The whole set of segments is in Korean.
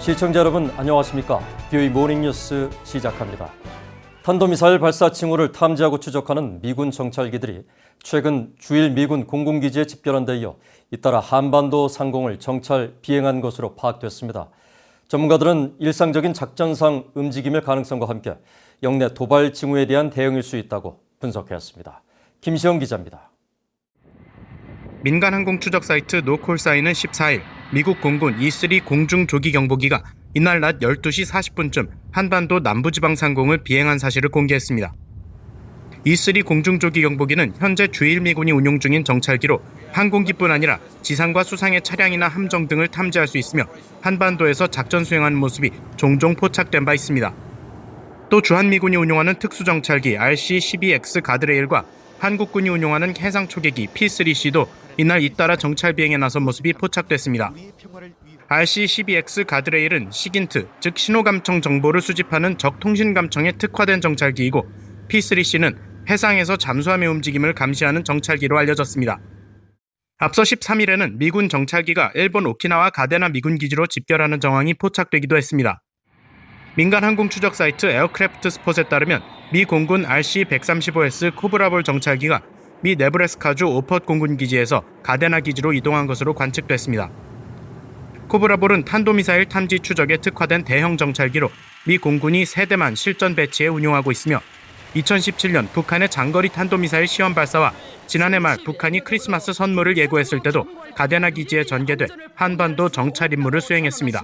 시청자 여러분 안녕하십니까? BOE 모닝뉴스 시작합니다. 탄도미사일 발사 징후를 탐지하고 추적하는 미군 정찰기들이 최근 주일 미군 공군기지에 집결한 데 이어 잇따라 한반도 상공을 정찰 비행한 것으로 파악됐습니다. 전문가들은 일상적인 작전상 움직임의 가능성과 함께 영내 도발 징후에 대한 대응일 수 있다고 분석했습니다. 김시영 기자입니다. 민간 항공 추적 사이트 노콜사인은 14일 미국 공군 E-3 공중조기경보기가 이날 낮 12시 40분쯤 한반도 남부지방 상공을 비행한 사실을 공개했습니다. E-3 공중조기경보기는 현재 주일 미군이 운용 중인 정찰기로 항공기뿐 아니라 지상과 수상의 차량이나 함정 등을 탐지할 수 있으며 한반도에서 작전 수행하는 모습이 종종 포착된 바 있습니다. 또 주한미군이 운용하는 특수정찰기 RC-12X 가드레일과 한국군이 운용하는 해상 초계기 P-3C도 이날 잇따라 정찰 비행에 나선 모습이 포착됐습니다. RC-12X 가드레일은 시긴트, 즉 신호감청 정보를 수집하는 적 통신감청에 특화된 정찰기이고 P-3C는 해상에서 잠수함의 움직임을 감시하는 정찰기로 알려졌습니다. 앞서 13일에는 미군 정찰기가 일본 오키나와 가데나 미군 기지로 집결하는 정황이 포착되기도 했습니다. 민간 항공 추적 사이트 에어크래프트 스폿에 따르면 미 공군 RC-135S 코브라볼 정찰기가 미 네브래스카주 오폿 공군기지에서 가데나 기지로 이동한 것으로 관측됐습니다. 코브라볼은 탄도미사일 탐지 추적에 특화된 대형 정찰기로 미 공군이 세대만 실전 배치에 운용하고 있으며 2017년 북한의 장거리 탄도미사일 시험 발사와 지난해 말 북한이 크리스마스 선물을 예고했을 때도 가데나 기지에 전개돼 한반도 정찰 임무를 수행했습니다.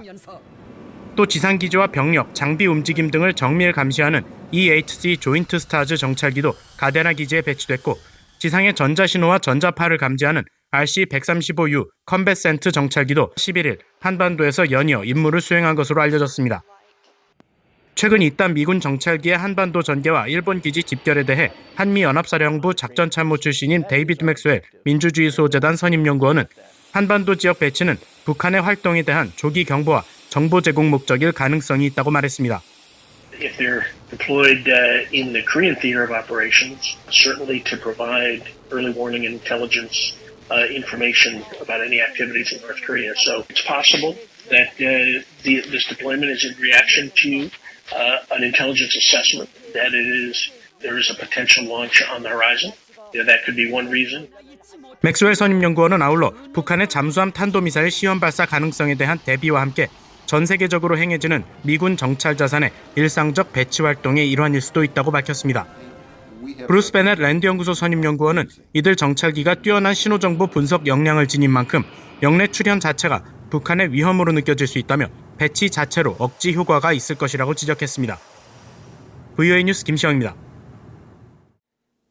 또 지상기지와 병력, 장비 움직임 등을 정밀 감시하는 EHC 조인트 스타즈 정찰기도 가데나 기지에 배치됐고 지상의 전자신호와 전자파를 감지하는 RC-135U 컴뱃센트 정찰기도 11일 한반도에서 연이어 임무를 수행한 것으로 알려졌습니다. 최근 이딴 미군 정찰기의 한반도 전개와 일본 기지 집결에 대해 한미연합사령부 작전참모 출신인 데이비드 맥스웰 민주주의수호재단 선임연구원은 한반도 지역 배치는 북한의 활동에 대한 조기 경보와 정보 제공 목적일 가능성이 있다고 말했습니다. If they're deployed in the Korean theater of operations, certainly to provide early warning and intelligence information about any activities in North Korea. So it's possible that this deployment is in reaction to an intelligence assessment that there is a potential launch on the horizon. That could be one reason. 맥스웰 선임연구원은 아울러 북한의 잠수함 탄도미사일 시험 발사 가능성에 대한 대비와 함께 전 세계적으로 행해지는 미군 정찰 자산의 일상적 배치 활동의 일환일 수도 있다고 밝혔습니다. 브루스 베넷 랜드연구소 선임연구원은 이들 정찰기가 뛰어난 신호정보 분석 역량을 지닌 만큼 영내 출현 자체가 북한의 위험으로 느껴질 수 있다며 배치 자체로 억지 효과가 있을 것이라고 지적했습니다. VOA 뉴스 김시영입니다.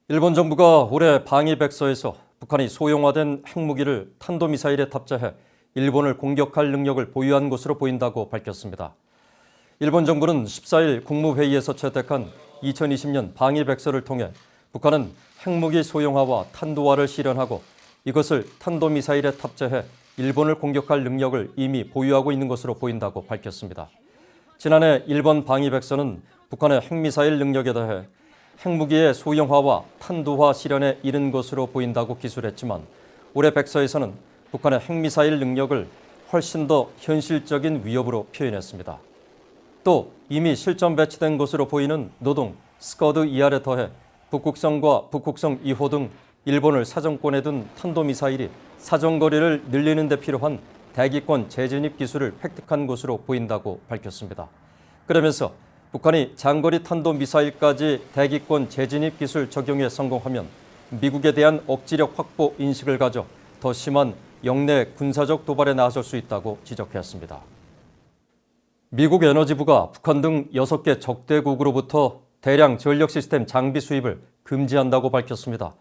일본 정부가 올해 방위백서에서 북한이 소형화된 핵무기를 탄도미사일에 탑재해 일본을 공격할 능력을 보유한 것으로 보인다고 밝혔습니다. 일본 정부는 14일 국무회의에서 채택한 2020년 방위백서를 통해 북한은 핵무기 소형화와 탄도화를 실현하고 이것을 탄도미사일에 탑재해 일본을 공격할 능력을 이미 보유하고 있는 것으로 보인다고 밝혔습니다. 지난해 일본 방위백서는 북한의 핵미사일 능력에 대해 핵무기의 소형화와 탄도화 실현에 이른 것으로 보인다고 기술했지만 올해 백서에서는 북한의 핵미사일 능력을 훨씬 더 현실적인 위협으로 표현했습니다. 또 이미 실전 배치된 것으로 보이는 노동 스커드 2R에 더해 북극성과 북극성 2호 등 일본을 사정권에 둔 탄도미사일이 사정거리를 늘리는 데 필요한 대기권 재진입 기술을 획득한 것으로 보인다고 밝혔습니다. 그러면서 북한이 장거리 탄도미사일까지 대기권 재진입 기술 적용에 성공하면 미국에 대한 억지력 확보 인식을 가져 더 심한 영내 군사적 도발에 나설 수 있다고 지적했습니다. 미국 에너지부가 북한 등 6개 적대국으로부터 대량 전력 시스템 장비 수입을 금지한다고 밝혔습니다.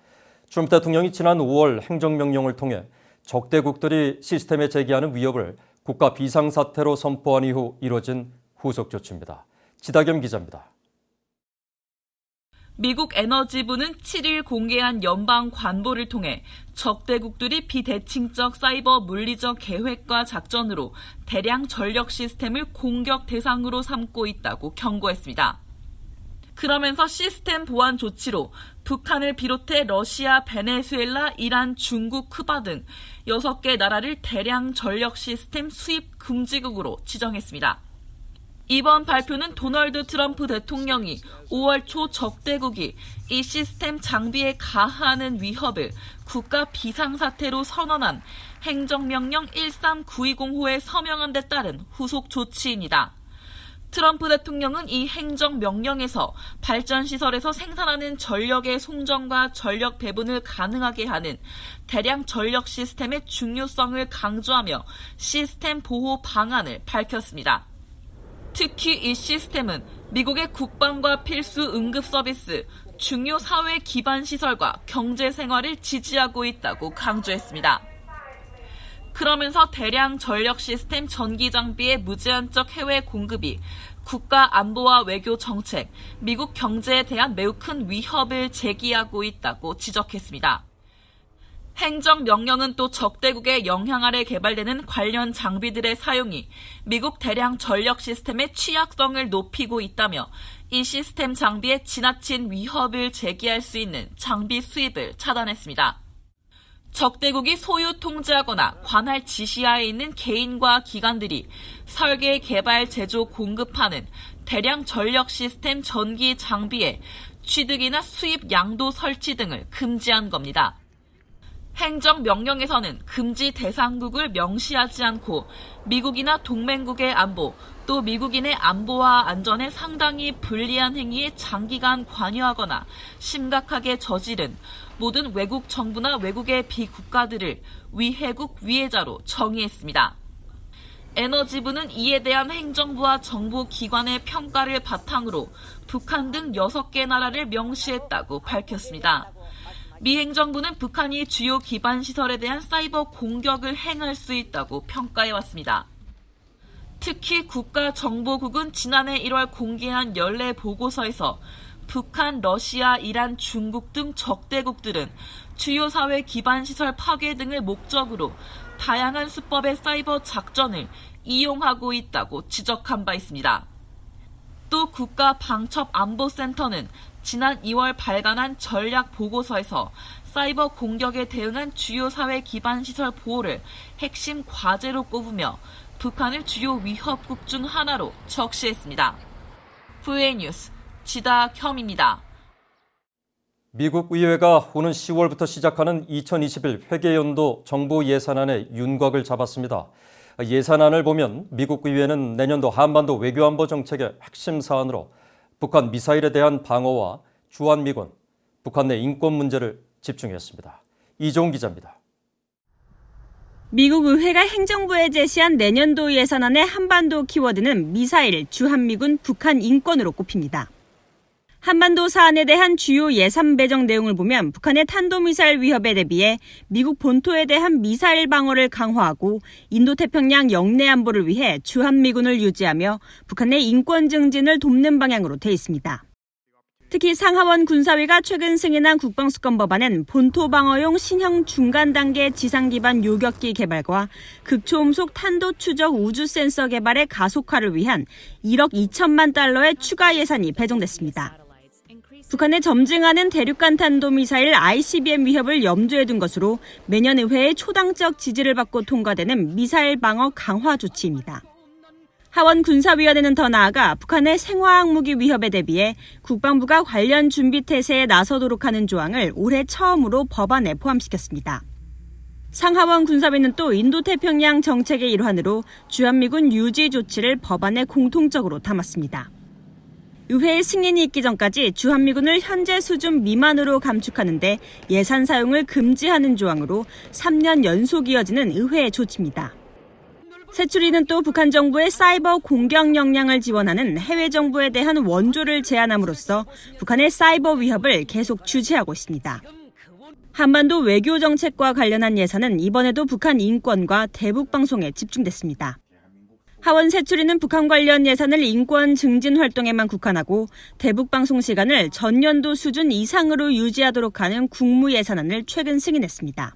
트럼프 대통령이 지난 5월 행정명령을 통해 적대국들이 시스템에 제기하는 위협을 국가 비상사태로 선포한 이후 이뤄진 후속 조치입니다. 지다겸 기자입니다. 미국 에너지부는 7일 공개한 연방 관보를 통해 적대국들이 비대칭적 사이버 물리적 계획과 작전으로 대량 전력 시스템을 공격 대상으로 삼고 있다고 경고했습니다. 그러면서 시스템 보완 조치로 북한을 비롯해 러시아, 베네수엘라, 이란, 중국, 쿠바 등 6개 나라를 대량 전력 시스템 수입 금지국으로 지정했습니다. 이번 발표는 도널드 트럼프 대통령이 5월 초 적대국이 이 시스템 장비에 가하는 위협을 국가 비상사태로 선언한 행정명령 13920호에 서명한 데 따른 후속 조치입니다. 트럼프 대통령은 이 행정명령에서 발전시설에서 생산하는 전력의 송전과 전력 배분을 가능하게 하는 대량 전력 시스템의 중요성을 강조하며 시스템 보호 방안을 밝혔습니다. 특히 이 시스템은 미국의 국방과 필수 응급 서비스, 중요 사회 기반 시설과 경제 생활을 지지하고 있다고 강조했습니다. 그러면서 대량 전력 시스템 전기 장비의 무제한적 해외 공급이 국가 안보와 외교 정책, 미국 경제에 대한 매우 큰 위협을 제기하고 있다고 지적했습니다. 행정명령은 또 적대국의 영향 아래 개발되는 관련 장비들의 사용이 미국 대량 전력 시스템의 취약성을 높이고 있다며 이 시스템 장비에 지나친 위협을 제기할 수 있는 장비 수입을 차단했습니다. 적대국이 소유 통제하거나 관할 지시하에 있는 개인과 기관들이 설계, 개발, 제조, 공급하는 대량 전력 시스템 전기 장비에 취득이나 수입 양도 설치 등을 금지한 겁니다. 행정명령에서는 금지 대상국을 명시하지 않고 미국이나 동맹국의 안보, 또 미국인의 안보와 안전에 상당히 불리한 행위에 장기간 관여하거나 심각하게 저지른 모든 외국 정부나 외국의 비국가들을 위해국 위해자로 정의했습니다. 에너지부는 이에 대한 행정부와 정보기관의 평가를 바탕으로 북한 등 6개 나라를 명시했다고 밝혔습니다. 미 행정부는 북한이 주요 기반 시설에 대한 사이버 공격을 행할 수 있다고 평가해왔습니다. 특히 국가정보국은 지난해 1월 공개한 연례 보고서에서 북한, 러시아, 이란, 중국 등 적대국들은 주요 사회 기반 시설 파괴 등을 목적으로 다양한 수법의 사이버 작전을 이용하고 있다고 지적한 바 있습니다. 또 국가방첩안보센터는 지난 2월 발간한 전략 보고서에서 사이버 공격에 대응한 주요 사회 기반 시설 보호를 핵심 과제로 꼽으며 북한을 주요 위협국 중 하나로 적시했습니다. VA 뉴스 지다겸입니다. 미국 의회가 오는 10월부터 시작하는 2021 회계연도 정부 예산안에 윤곽을 잡았습니다. 예산안을 보면 미국 의회는 내년도 한반도 외교안보 정책의 핵심 사안으로 북한 미사일에 대한 방어와 주한미군, 북한 내 인권 문제를 집중했습니다. 이종훈 기자입니다. 미국 의회가 행정부에 제시한 내년도 예산안의 한반도 키워드는 미사일, 주한미군, 북한 인권으로 꼽힙니다. 한반도 사안에 대한 주요 예산 배정 내용을 보면 북한의 탄도미사일 위협에 대비해 미국 본토에 대한 미사일 방어를 강화하고 인도태평양 영내 안보를 위해 주한미군을 유지하며 북한의 인권 증진을 돕는 방향으로 돼 있습니다. 특히 상하원 군사위가 최근 승인한 국방수권 법안은 본토 방어용 신형 중간 단계 지상 기반 요격기 개발과 극초음속 탄도 추적 우주 센서 개발의 가속화를 위한 1억 2천만 달러의 추가 예산이 배정됐습니다. 북한의 점증하는 대륙간 탄도미사일 ICBM 위협을 염두에 둔 것으로 매년 의회의 초당적 지지를 받고 통과되는 미사일 방어 강화 조치입니다. 하원 군사위원회는 더 나아가 북한의 생화학 무기 위협에 대비해 국방부가 관련 준비 태세에 나서도록 하는 조항을 올해 처음으로 법안에 포함시켰습니다. 상하원 군사위는 또 인도태평양 정책의 일환으로 주한미군 유지 조치를 법안에 공통적으로 담았습니다. 의회의 승인이 있기 전까지 주한미군을 현재 수준 미만으로 감축하는 데 예산 사용을 금지하는 조항으로 3년 연속 이어지는 의회의 조치입니다. 새추리는 또 북한 정부의 사이버 공격 역량을 지원하는 해외 정부에 대한 원조를 제한함으로써 북한의 사이버 위협을 계속 주재하고 있습니다. 한반도 외교 정책과 관련한 예산은 이번에도 북한 인권과 대북 방송에 집중됐습니다. 하원 새추리는 북한 관련 예산을 인권 증진 활동에만 국한하고 대북 방송 시간을 전년도 수준 이상으로 유지하도록 하는 국무 예산안을 최근 승인했습니다.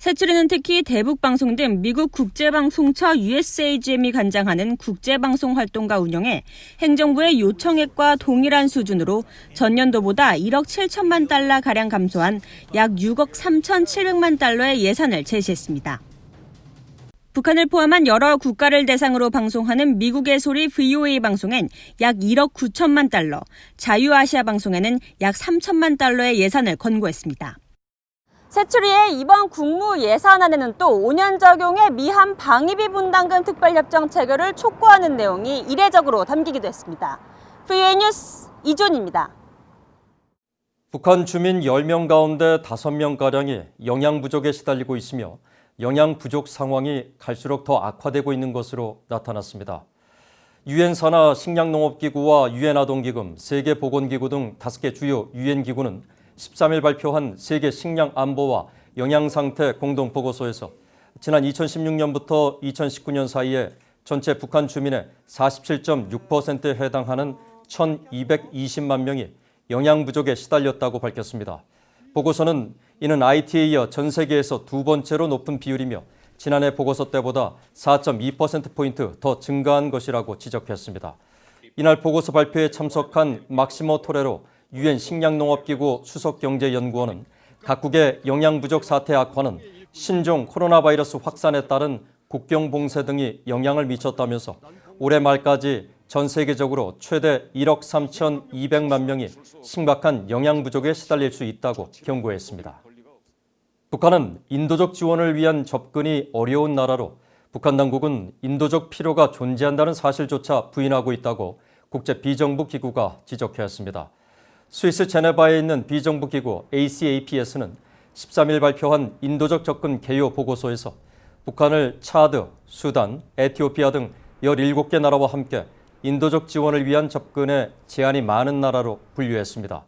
새누리는 특히 대북방송 등 미국 국제방송처 USAGM이 관장하는 국제방송 활동가 운영에 행정부의 요청액과 동일한 수준으로 전년도보다 1억 7천만 달러가량 감소한 약 6억 3,700만 달러의 예산을 제시했습니다. 북한을 포함한 여러 국가를 대상으로 방송하는 미국의 소리 VOA 방송엔 약 1억 9천만 달러, 자유아시아 방송에는 약 3천만 달러의 예산을 권고했습니다. 새누리의 이번 국무 예산안에는 또 5년 적용의 미한 방위비 분담금 특별협정 체결을 촉구하는 내용이 이례적으로 담기기도 했습니다. VOA 뉴스 이존입니다. 북한 주민 10명 가운데 5명가량이 영양 부족에 시달리고 있으며 영양 부족 상황이 갈수록 더 악화되고 있는 것으로 나타났습니다. 유엔 산하 식량농업기구와 유엔 아동기금, 세계보건기구 등 5개 주요 유엔 기구는 13일 발표한 세계 식량 안보와 영양 상태 공동 보고서에서 지난 2016년부터 2019년 사이에 전체 북한 주민의 47.6%에 해당하는 1,220만 명이 영양 부족에 시달렸다고 밝혔습니다. 보고서는 이는 IT에 이어 전 세계에서 두 번째로 높은 비율이며 지난해 보고서 때보다 4.2%포인트 더 증가한 것이라고 지적했습니다. 이날 보고서 발표에 참석한 막시모 토레로 유엔 식량농업기구 수석경제연구원은 각국의 영양 부족 사태 악화는 신종 코로나 바이러스 확산에 따른 국경 봉쇄 등이 영향을 미쳤다면서 올해 말까지 전 세계적으로 최대 1억 3,200만 명이 심각한 영양 부족에 시달릴 수 있다고 경고했습니다. 북한은 인도적 지원을 위한 접근이 어려운 나라로 북한 당국은 인도적 필요가 존재한다는 사실조차 부인하고 있다고 국제 비정부 기구가 지적했습니다. 스위스 제네바에 있는 비정부 기구 ACAPS는 13일 발표한 인도적 접근 개요 보고서에서 북한을 차드, 수단, 에티오피아 등 17개 나라와 함께 인도적 지원을 위한 접근에 제한이 많은 나라로 분류했습니다.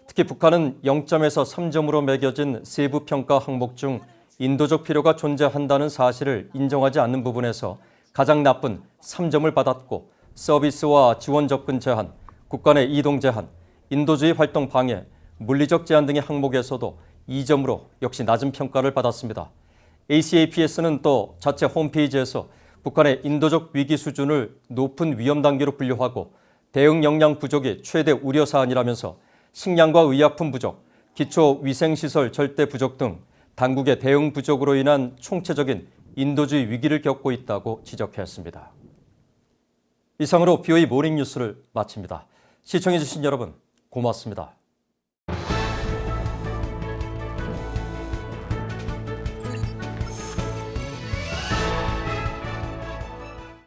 특히 북한은 0점에서 3점으로 매겨진 세부 평가 항목 중 인도적 필요가 존재한다는 사실을 인정하지 않는 부분에서 가장 나쁜 3점을 받았고 서비스와 지원 접근 제한, 국가 내 이동 제한, 인도주의 활동 방해, 물리적 제한 등의 항목에서도 2점으로 역시 낮은 평가를 받았습니다. ACAPS는 또 자체 홈페이지에서 북한의 인도적 위기 수준을 높은 위험 단계로 분류하고 대응 역량 부족이 최대 우려 사안이라면서 식량과 의약품 부족, 기초 위생시설 절대 부족 등 당국의 대응 부족으로 인한 총체적인 인도주의 위기를 겪고 있다고 지적했습니다. 이상으로 BOE 모닝 뉴스를 마칩니다. 시청해주신 여러분 고맙습니다.